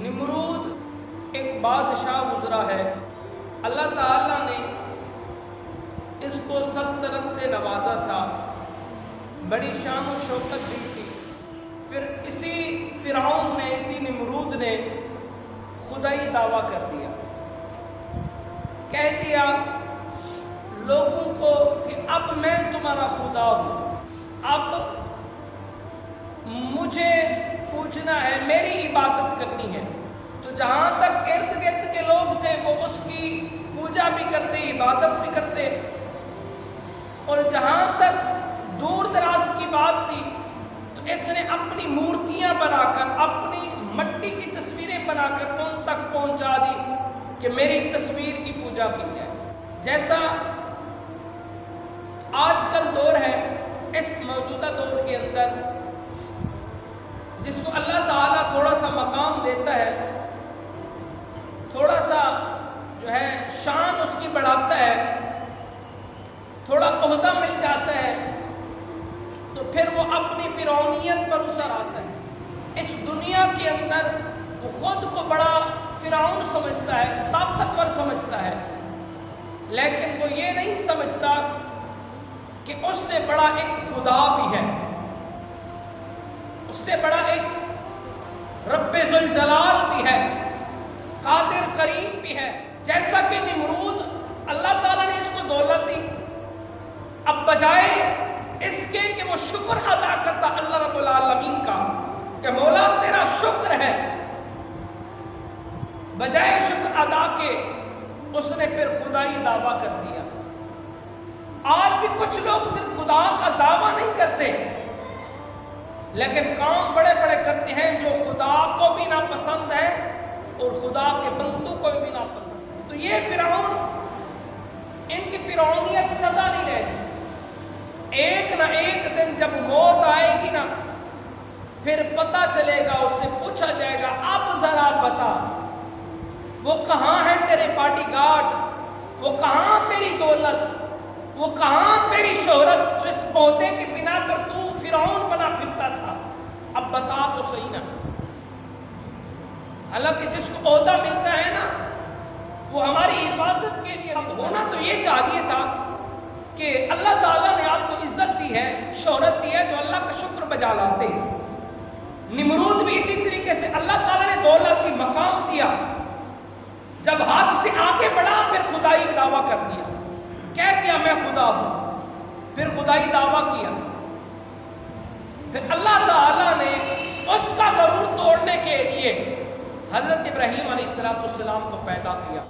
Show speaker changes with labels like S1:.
S1: نمرود ایک بادشاہ گزرا ہے، اللہ تعالیٰ نے اس کو سلطنت سے نوازا تھا، بڑی شان و شوکت دی تھی۔ پھر اسی فرعون نے، اسی نمرود نے خدائی دعویٰ کر دیا، کہہ دیا لوگوں کو کہ اب میں تمہارا خدا ہوں، اب مجھے پوچھنا ہے، میری عبادت کرنی ہے۔ تو جہاں تک ارد گرد کے لوگ تھے وہ اس کی پوجا بھی کرتے، عبادت بھی کرتے، اور جہاں تک دور دراز کی بات تھی تو اس نے اپنی مورتیاں بنا کر، اپنی مٹی کی تصویریں بنا کر ان تک پہنچا دی کہ میری تصویر کی پوجا کی جائے۔ جیسا آج کل دور ہے، اس موجودہ دور کے اندر جس کو اللہ تعالیٰ تھوڑا سا مقام دیتا ہے، تھوڑا سا جو ہے شان اس کی بڑھاتا ہے، تھوڑا عہدہ مل جاتا ہے، تو پھر وہ اپنی فرعونیت پر اتر آتا ہے۔ اس دنیا کے اندر وہ خود کو بڑا فرعون سمجھتا ہے، طاقتور سمجھتا ہے، لیکن وہ یہ نہیں سمجھتا کہ اس سے بڑا ایک خدا بھی ہے، اس سے بڑا ایک رب ذوالجلال بھی ہے، قادر کریم بھی ہے۔ جیسا کہ نمرود، اللہ تعالیٰ نے اس کو دولت دی، اب بجائے اس کے کہ وہ شکر ادا کرتا اللہ رب العالمین کا کہ مولا تیرا شکر ہے، بجائے شکر ادا کے اس نے پھر خدائی دعویٰ کر دیا۔ آج بھی کچھ لوگ صرف خدا کا دعویٰ نہیں کرتے، لیکن کام بڑے بڑے کرتے ہیں جو خدا کو بھی ناپسند ہے اور خدا کے بندوں کو بھی ناپسند ہے۔ تو یہ فرعون، ان کی فرعونیت سدا نہیں رہتی، ایک نہ ایک دن جب موت آئے گی نا، پھر پتہ چلے گا، اس سے پوچھا جائے گا اب ذرا بتا وہ کہاں ہے تیرے باڈی گارڈ، وہ کہاں تیری دولت، وہ کہاں تیری شہرت، جس عہدے کی بنا پر تو فرعون بنا پھرتا تھا، اب بتا تو صحیح نا۔ حالانکہ جس کو عہدہ ملتا ہے نا وہ ہماری حفاظت کے لیے، اب ہونا تو یہ چاہیے تھا کہ اللہ تعالیٰ نے آپ کو عزت دی ہے، شہرت دی ہے، تو اللہ کا شکر بجا لاتے۔ نمرود بھی اسی طریقے سے اللہ تعالیٰ نے دولت دی، مقام دیا، جب ہاتھ سے آگے بڑھا پھر خدائی دعویٰ کر دیا، کہہ دیا میں خدا ہوں، پھر خدائی دعویٰ کیا، پھر اللہ تعالیٰ نے اس کا غرور توڑنے کے لیے حضرت ابراہیم علیہ السلام کو پیدا کیا۔